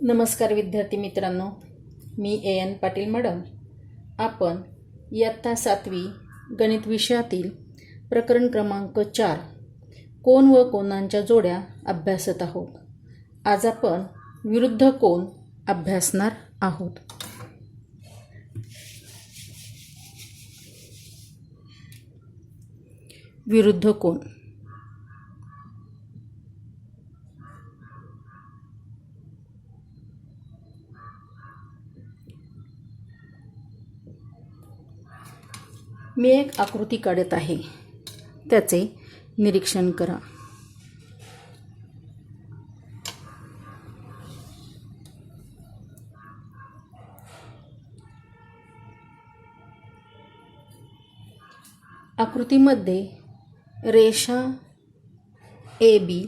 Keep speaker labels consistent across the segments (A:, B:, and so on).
A: नमस्कार विद्यार्थी मित्रांनो, मी एन पाटील मॅडम. आपण इयत्ता 7वी गणित विषयातील प्रकरण क्रमांक 4 कोन व कोनांच्या जोड्या अभ्यासत आहोत. आज आपण विरुद्ध कोन अभ्यासणार आहोत. विरुद्ध कोन. मी एक आकृती काढत आहे, त्याचे निरीक्षण करा. आकृतीमध्ये रेषा AB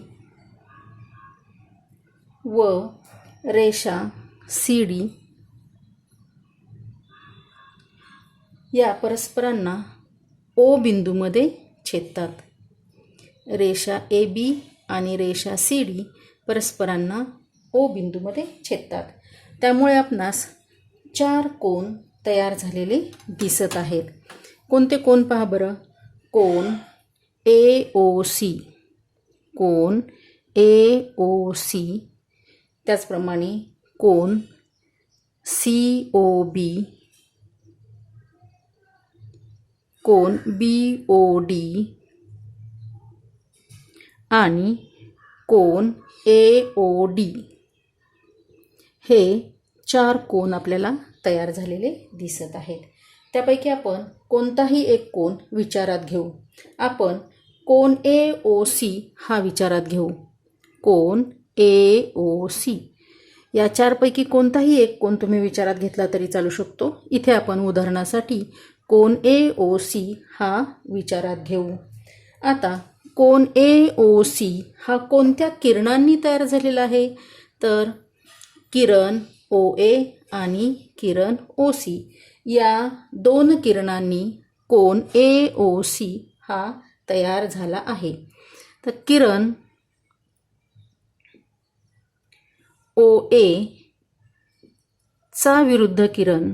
A: व रेषा CD या परस्परांना O बिंदूमध्ये छेदतात. रेषा AB आणि रेषा CD परस्परांना O बिंदूमध्ये छेदतात. त्यामुळे आपणास 4 कोन तयार झालेले दिसत आहेत. कोणते कोन पहा बरं. कोन AOC, कोन AOC, त्याचप्रमाणे कोन COB, कोन BOD आणि कोन AOD हे 4 कोन आपल्याला तयार झालेले दिसत आहेत. त्यापैकी आपण कोणताही एक कोन विचारात घेऊ. आपण कोन AOC हा विचारात घेऊ. कोन AOC या 4 पैकी कोणताही एक कोन तुम्ही विचारात घेतला तरी चालू शकतो. इथे आपण उदाहरणासाठी कोन AOC हा विचारात घेऊ. आता कोन AOC हा कोणत्या किरणांनी तयार झालेला आहे, तर किरण OA आणि किरण OC या 2 किरणांनी कोन AOC हा तयार झाला आहे. तर किरण OA चा विरुद्ध किरण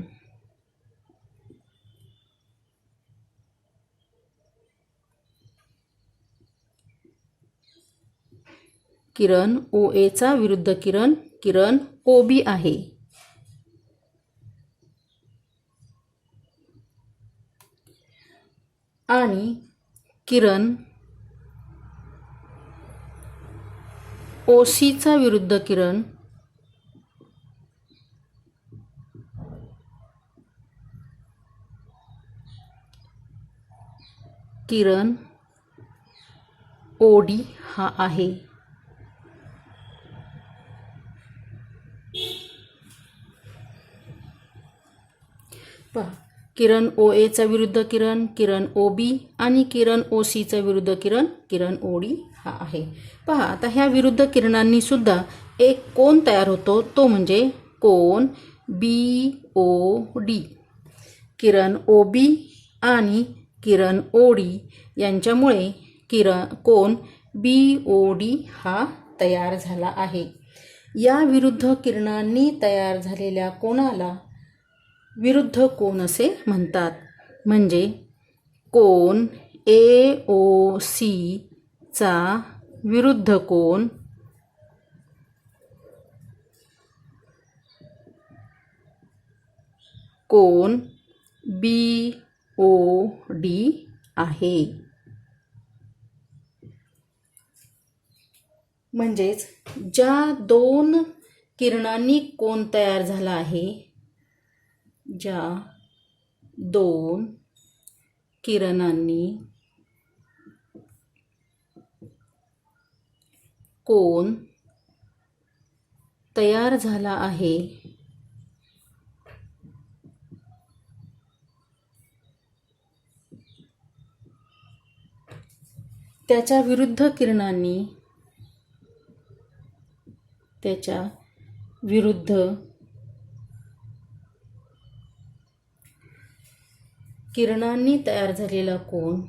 A: किरण OA चा विरुद्ध किरण OB आहे. आणि किरण OC चा विरुद्ध किरण किरण OD हा आहे. पहा, किरण OA चा विरुद्ध किरण OB आणि किरण OC चा विरुद्ध किरण OD हा आहे. पहा, आता ह्या विरुद्ध किरणांनी सुद्धा एक कोन तयार होतो, तो म्हणजे कोन BOD. किरण OB आणि किरण OD यांच्यामुळे कोन BOD हा तयार झाला आहे. या विरुद्ध किरणांनी तयार झालेल्या कोनाला विरुद्ध कोन असे म्हणतात. म्हणजे कोन AOC चा विरुद्ध कोन कोन BOD आहे. म्हणजेच ज्या 2 किरणांनी कोन तयार झाला आहे, ज्या 2 किरणांनी कोन तयार झाला आहे, त्याच्या विरुद्ध किरणांनी त्याच्या विरुद्ध किरणांनी तयार झालेला कोन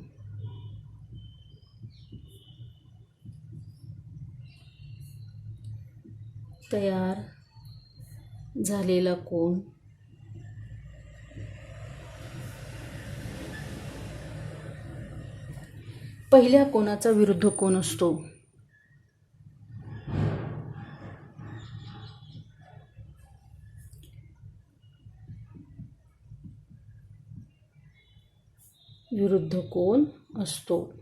A: तयार झालेला कोन पहिल्या कोनाचा विरुद्ध कोन असतो. विरुद्ध कोन असतो.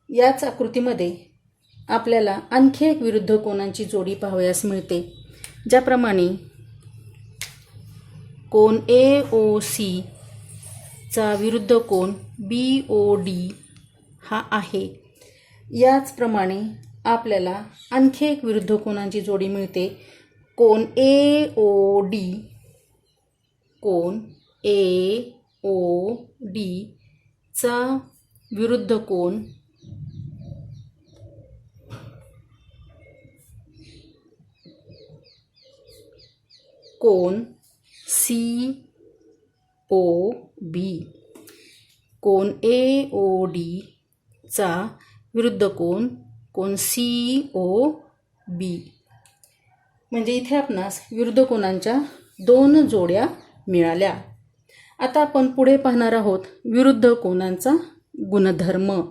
A: याच आकृतीमध्ये आपल्याला आणखी एक विरुद्ध कोनांची जोडी पाहावयास मिळते. ज्याप्रमाणे कोन AOC चा विरुद्ध कोन BOD हा आहे. याचप्रमाणे आपल्याला आणखी एक विरुद्ध कोनांची जोडी मिळते. कोन AOD चा विरुद्ध कोन कोन COB. कोन AOD चा विरुद्ध कोन COB. म्हणजे इथे आपणास विरुद्ध कोनांच्या 2 जोड्या मिळाल्या. आता आपण पुढे पाहणार आहोत विरुद्ध कोनांचा गुणधर्म.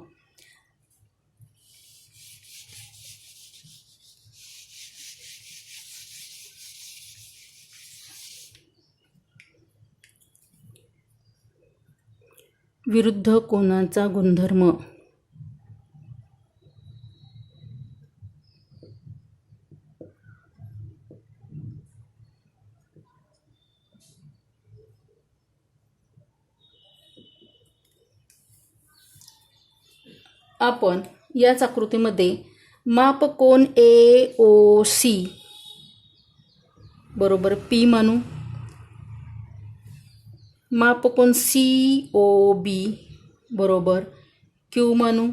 A: विरुद्ध कोनांचा गुणधर्म. आपण याच आकृतीमध्ये मापकोन AOC बरोबर P मानू. मापकोन COB बरोबर Q मानू.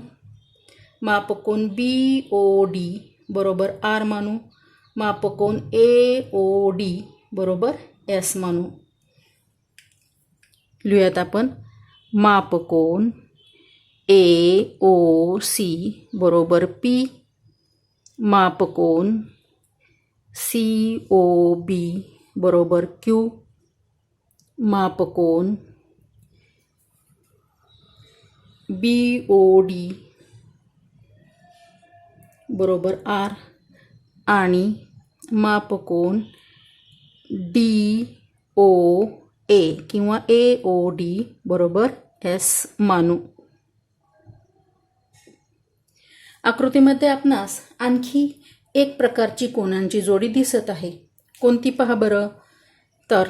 A: मापकोन BOD बरोबर R मानू. मापकोन AOD बरोबर S मानू. लिहूयात आपण मापकोन AOC बरोबर P. मापकोन COB बरोबर Q. मापकोन BOD बरोबर R आणि मापकोन DOA किंवा AOD बरोबर S मानू. आकृतीमध्ये आपणास आणखी एक प्रकारची कोनांची जोडी दिसत आहे. कोणती पहा बरं. तर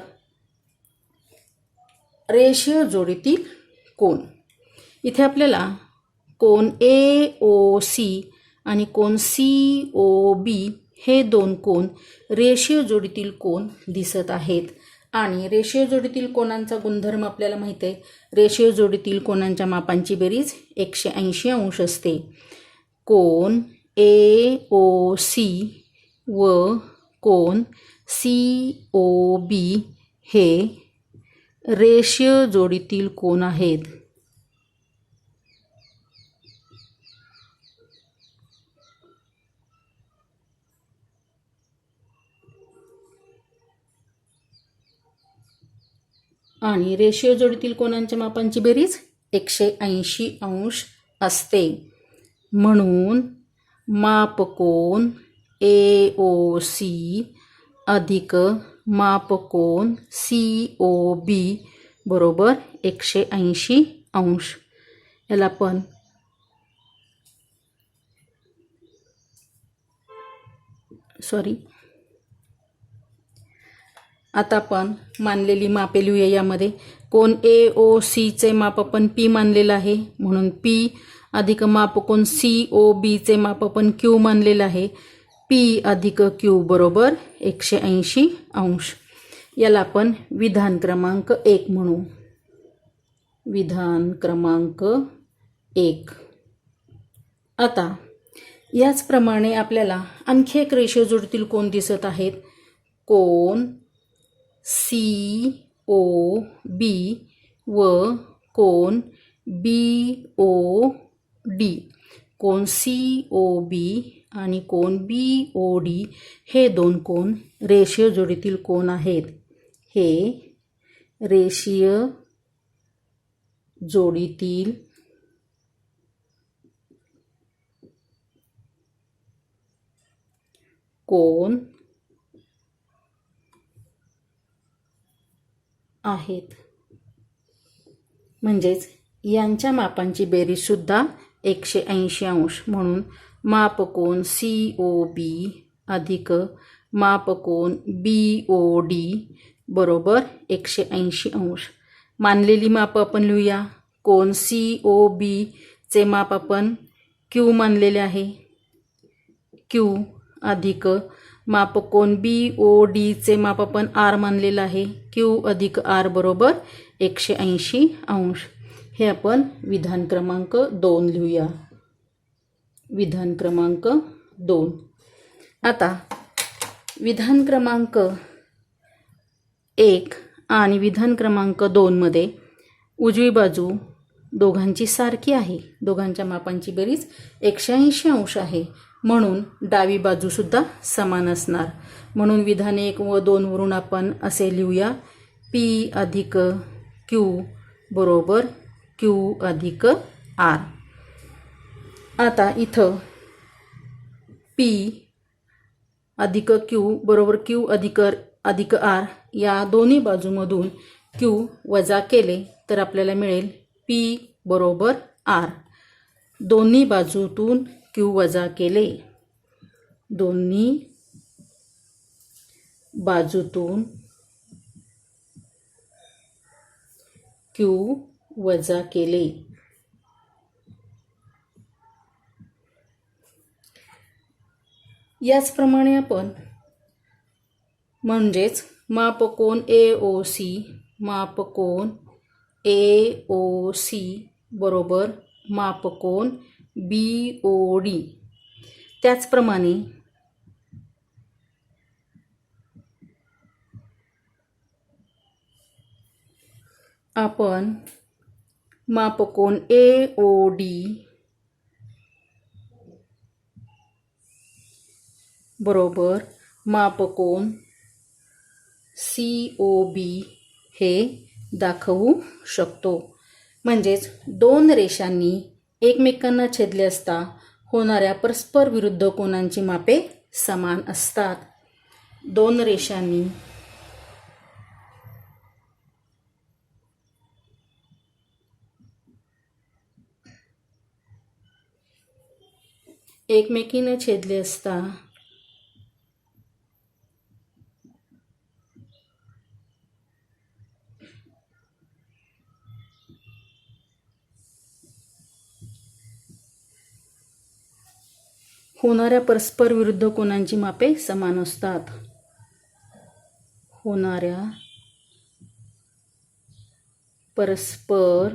A: रेषीय जोडीतील कोन. इथे आपल्याला कोन AOC आणि कोन COB हे 2 कोन रेषीय जोडीतील कोन दिसत आहेत. आणि रेषीय जोडीतील कोनांचा गुणधर्म आपल्याला माहित आहे. रेषीय जोडीतील कोनांच्या मापांची बेरीज 180 अंश असते. कोन AOC व कोन COB हे रेषीय जोडीतील कोन आहेत. आणि रेषीय जोडीतील कोनांच्या मापांची बेरीज 180 अंश असते. म्हणून मापकोन AOC अधिक मापकोन COB बरोबर 180 अंश. याला आपण आता आपण मानलेली मापे लिहूया. यामध्ये कोन AOC चे माप आपण P मानलेलं आहे म्हणून P अधिक मापकोन COB चे माप आपण Q मानलेलं आहे. P अधिक Q बरोबर 180 अंश. याला आपण विधान क्रमांक 1 म्हणू. विधान क्रमांक 1. आता याचप्रमाणे आपल्याला आणखी एक रेषीय जोडीतील कोन दिसत आहेत. कोन COD ओ बी व कोन बी ओ डी. कोन सी ओ बी आणि कोन बी ओ डी हे दोन कोन रेषीय जोडीतील कोन आहेत. हे रेषीय जोडीतील कोन आहेत. म्हणजेच यांच्या मापांची बेरीज सुद्धा 180 अंश. म्हणून मापकोन COB अधिक मापकोन BOD बरोबर 180 अंश. मानलेली माप आपण लिहूया. कोन COB चे माप आपण Q मानलेले आहे. Q अधिक मापकोन BOD चे माप आपण R मानलेलं आहे. Q अधिक R बरोबर 180 अंश. हे आपण विधान क्रमांक 2 लिहूया. विधान क्रमांक 2. आता विधान क्रमांक 1 आणि विधान क्रमांक 2 मध्ये उजवी बाजू दोघांची सारखी आहे. दोघांच्या मापांची बेरीज 180 अंश आहे. म्हणून डावी बाजू सुद्धा समान असणार. म्हणून विधान 1 व 2 वरून आपण असे लिहूया. P अधिक Q बरोबर Q अधिक R. आता इथं P अधिक Q बरोबर Q अधिक R या दोन्ही बाजूमधून Q वजा केले तर आपल्याला मिळेल P बरोबर R. दोन्ही बाजूतून Q वजा केले. दोन्ही बाजूतून Q वजा केले. याचप्रमाणे आपण म्हणजेच मापकोन AOC बरोबर मापकोन BOD. त्याचप्रमाणे आपण मापकोन AOD बरोबर मापकोन COB हे दाखवू शकतो. म्हणजेच दोन रेषांनी एकमेकांना छेदले असता होणाऱ्या परस्पर विरुद्ध कोनांची मापे समान असतात. दोन रेषांनी एकमेकींना छेदले असता होणाऱ्या परस्पर विरुद्ध कोनांची मापे समान असतात. होणाऱ्या परस्पर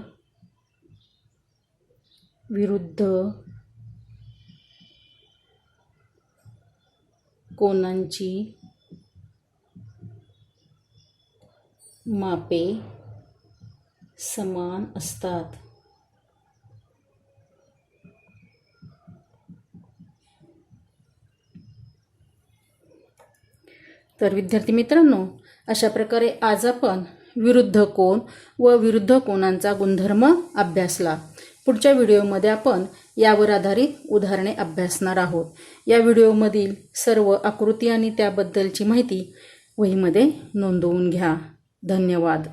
A: विरुद्ध कोनांची मापे समान असतात. तर विद्यार्थी मित्रांनो, अशा प्रकारे आज आपण विरुद्ध कोन व विरुद्ध कोनांचा गुणधर्म अभ्यासला. पुढच्या व्हिडिओमध्ये आपण यावर आधारित उदाहरणे अभ्यासणार आहोत. या व्हिडिओमधील सर्व आकृती आणि त्याबद्दलची माहिती वहीमध्ये नोंदवून घ्या. धन्यवाद.